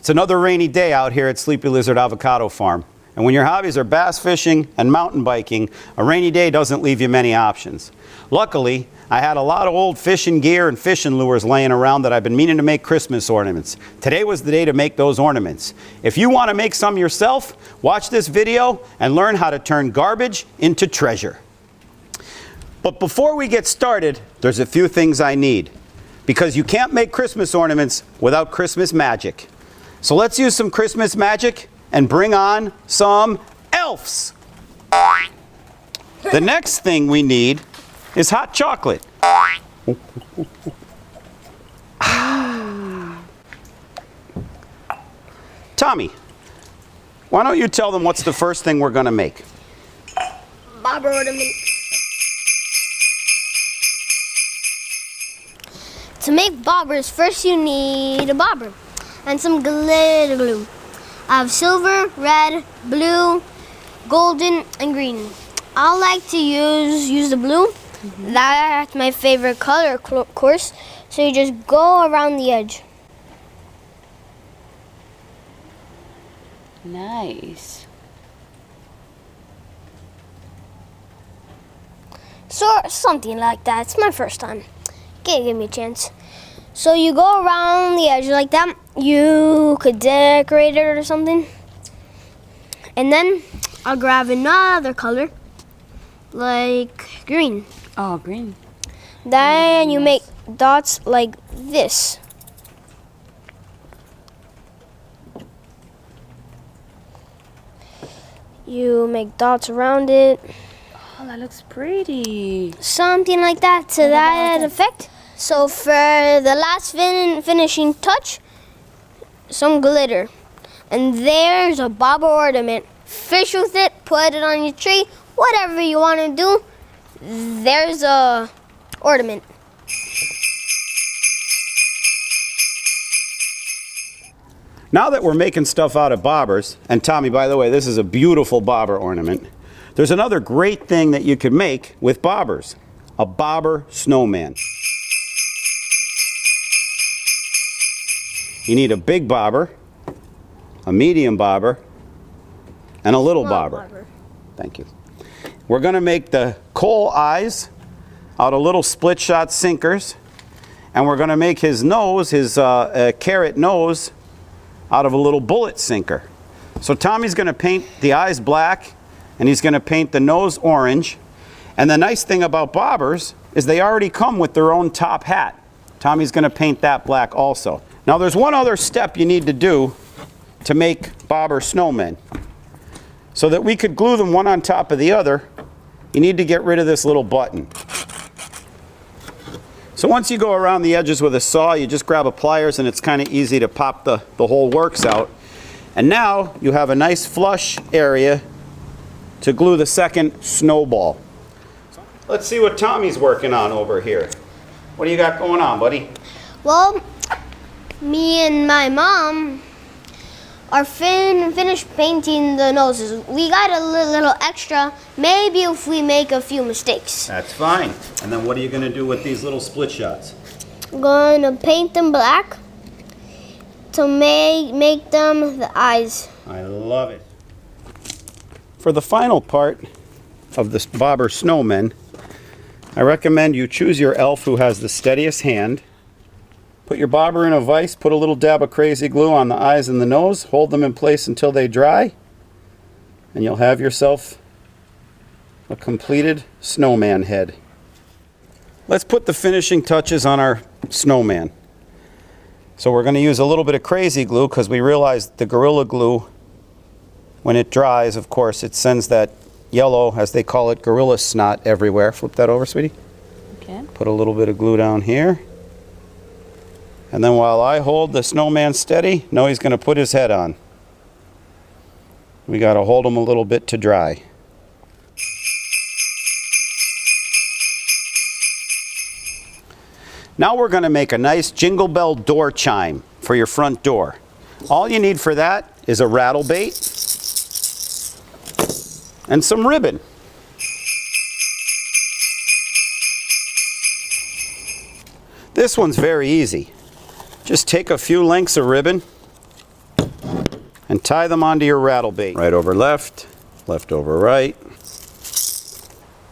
It's another rainy day out here at Sleepy Lizard Avocado Farm. And when your hobbies are bass fishing and mountain biking, a rainy day doesn't leave you many options. Luckily, I had a lot of old fishing gear and fishing lures laying around that I've been meaning to make Christmas ornaments. Today was the day to make those ornaments. If you want to make some yourself, watch this video and learn how to turn garbage into treasure. But before we get started, there's a few things I need, because you can't make Christmas ornaments without Christmas magic. So let's use some Christmas magic and bring on some elves. The next thing we need is hot chocolate. Tommy, why don't you tell them what's the first thing we're going to make? Bobber ornament. To make bobbers, first you need a bobber and some glitter glue. I have silver, red, blue, golden, and green. I like to use the blue. That's my favorite color, of course. So you just go around the edge. Nice. So something like that. It's my first time. Give me a chance. So you go around the edge like that. You could decorate it or something. And then I'll grab another color, like green. Oh, green. Then you make dots like this. You make dots around it. Oh, that looks pretty. Something like that to that effect. So for the last finishing touch, some glitter. And there's a bobber ornament. Fish with it, put it on your tree, whatever you want to do. There's a ornament. Now that we're making stuff out of bobbers, and Tommy, by the way, this is a beautiful bobber ornament, there's another great thing that you could make with bobbers, a bobber snowman. You need a big bobber, a medium bobber, and a little bobber. Thank you. We're going to make the coal eyes out of little split shot sinkers, and we're going to make his nose, his carrot nose, out of a little bullet sinker. So Tommy's going to paint the eyes black, and he's going to paint the nose orange. And the nice thing about bobbers is they already come with their own top hat. Tommy's going to paint that black also. Now there's one other step you need to do to make bobber snowmen. So that we could glue them one on top of the other, you need to get rid of this little button. So once you go around the edges with a saw, you just grab a pliers and it's kind of easy to pop the whole works out. And now you have a nice flush area to glue the second snowball. Let's see what Tommy's working on over here. What do you got going on, buddy? Well, me and my mom are finished painting the noses. We got a little extra, maybe if we make a few mistakes. That's fine. And then what are you going to do with these little split shots? I'm going to paint them black to make them the eyes. I love it. For the final part of this bobber snowman, I recommend you choose your elf who has the steadiest hand. Put your bobber in a vise, put a little dab of crazy glue on the eyes and the nose, hold them in place until they dry, and you'll have yourself a completed snowman head. Let's put the finishing touches on our snowman. So we're going to use a little bit of crazy glue because we realized the Gorilla Glue, when it dries, of course, it sends that yellow, as they call it, gorilla snot everywhere. Flip that over, sweetie. Okay. Put a little bit of glue down here. And then while I hold the snowman steady, now he's going to put his head on. We got to hold him a little bit to dry. Now we're going to make a nice Jingle Bell door chime for your front door. All you need for that is a rattle bait and some ribbon. This one's very easy. Just take a few lengths of ribbon and tie them onto your rattle bait. Right over left, left over right.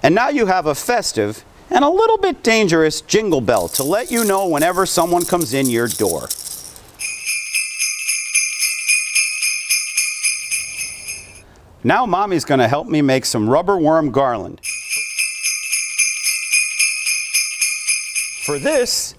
And now you have a festive and a little bit dangerous jingle bell to let you know whenever someone comes in your door. Now Mommy's going to help me make some rubber worm garland. For this,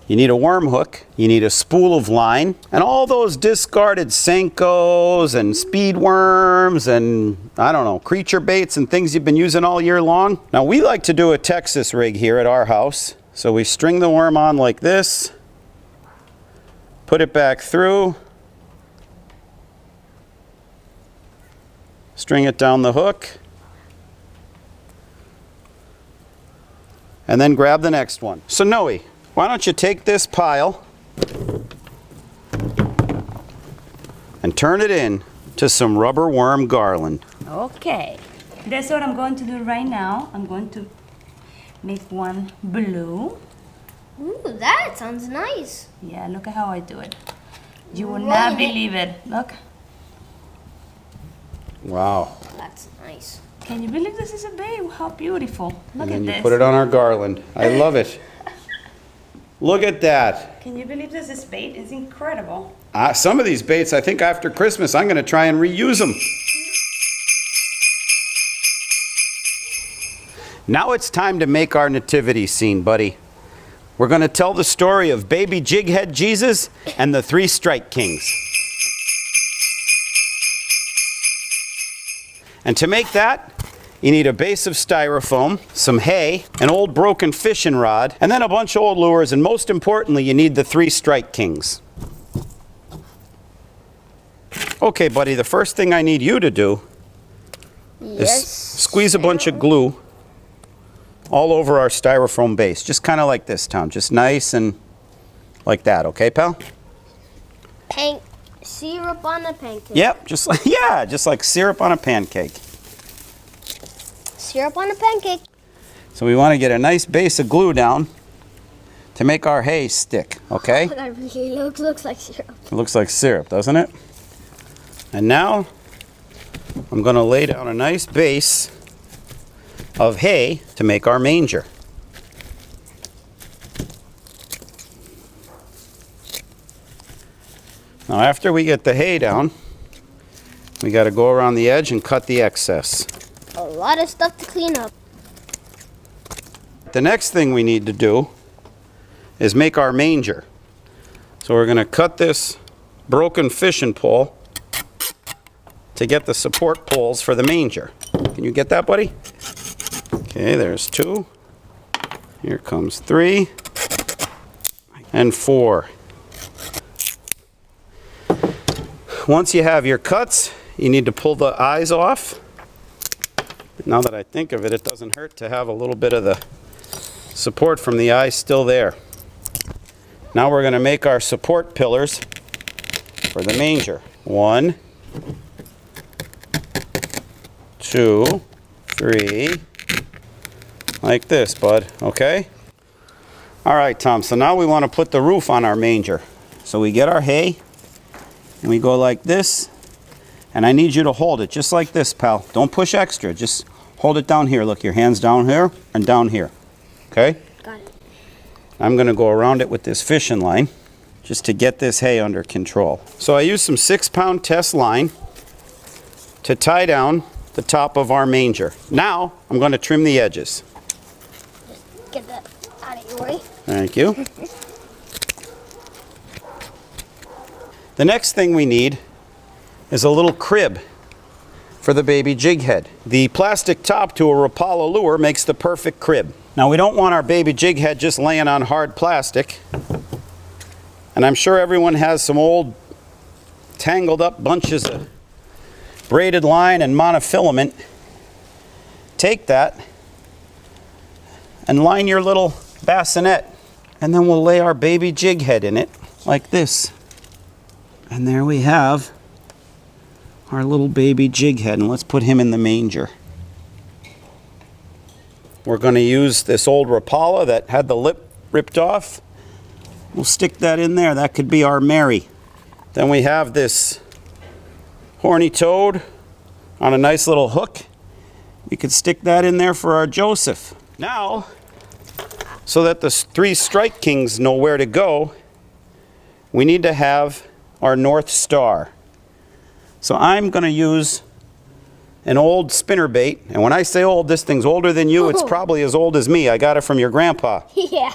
you need a worm hook, you need a spool of line, and all those discarded Senkos and speed worms and, I don't know, creature baits and things you've been using all year long. Now we like to do a Texas rig here at our house. So we string the worm on like this, put it back through, string it down the hook, and then grab the next one. So Noe, why don't you take this pile and turn it in to some rubber worm garland. Okay. That's what I'm going to do right now. I'm going to make one blue. Ooh, that sounds nice. Yeah, look at how I do it. You will Rolling not it. believe it. Look. Wow. That's nice. Can you believe this is a bait? How beautiful. Look And at then this. you put it on our garland. I love it. Look at that. Can you believe this is bait? It's incredible. Some of these baits, I think after Christmas, I'm going to try and reuse them. Now it's time to make our nativity scene, buddy. We're going to tell the story of baby jighead Jesus and the 3 strike kings. And to make that, you need a base of styrofoam, some hay, an old broken fishing rod, and then a bunch of old lures, and most importantly, you need the 3 strike kings. Okay, buddy, the first thing I need you to do is squeeze a bunch of glue all over our styrofoam base. Just kind of like this, Tom. Just nice and like that, okay, pal? Syrup on a pancake. Yep, just like syrup on a pancake. Syrup on a pancake. So we want to get a nice base of glue down to make our hay stick, okay? That really looks like syrup. It looks like syrup, doesn't it? And now I'm going to lay down a nice base of hay to make our manger. Now after we get the hay down, we got to go around the edge and cut the excess. A lot of stuff to clean up. The next thing we need to do is make our manger. So we're going to cut this broken fishing pole to get the support poles for the manger. Can you get that, buddy? Okay, there's 2. Here comes 3 and 4. Once you have your cuts, you need to pull the eyes off. Now that I think of it, it doesn't hurt to have a little bit of the support from the eye still there. Now we're going to make our support pillars for the manger. 1, 2, 3, like this, bud, okay? All right, Tom, so now we want to put the roof on our manger. So we get our hay, and we go like this, and I need you to hold it just like this, pal. Don't push extra, just hold it down here. Look, your hands down here and down here, okay? Got it. I'm going to go around it with this fishing line just to get this hay under control. So I use some 6-pound test line to tie down the top of our manger. Now I'm going to trim the edges. Just get that out of your way. Thank you. The next thing we need is a little crib for the baby jighead. The plastic top to a Rapala lure makes the perfect crib. Now we don't want our baby jighead just laying on hard plastic. And I'm sure everyone has some old tangled up bunches of braided line and monofilament. Take that and line your little bassinet, and then we'll lay our baby jighead in it like this. And there we have our little baby jighead, and let's put him in the manger. We're going to use this old Rapala that had the lip ripped off. We'll stick that in there. That could be our Mary. Then we have this horny toad on a nice little hook. We could stick that in there for our Joseph. Now, so that the three strike kings know where to go, we need to have our North Star. So I'm going to use an old spinnerbait. And when I say old, this thing's older than you. It's probably as old as me. I got it from your grandpa. Yeah.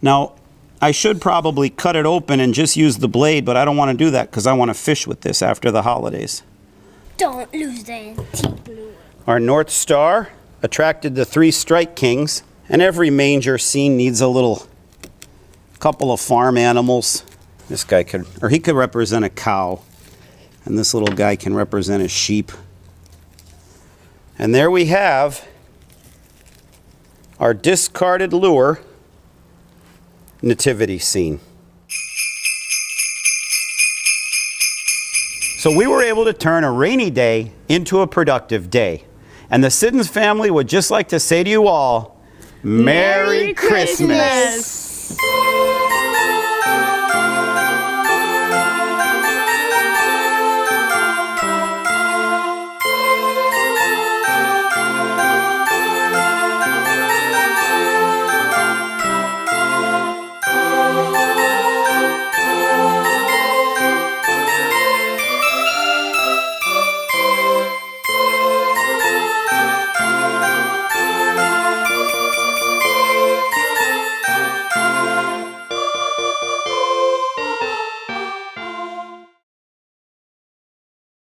Now, I should probably cut it open and just use the blade, but I don't want to do that because I want to fish with this after the holidays. Don't lose the antique lure. Our North Star attracted the three strike kings, and every manger scene needs a little couple of farm animals. This guy could, or he could represent a cow, and this little guy can represent a sheep. And there we have our discarded lure nativity scene. So we were able to turn a rainy day into a productive day. And the Siddons family would just like to say to you all, Merry Christmas.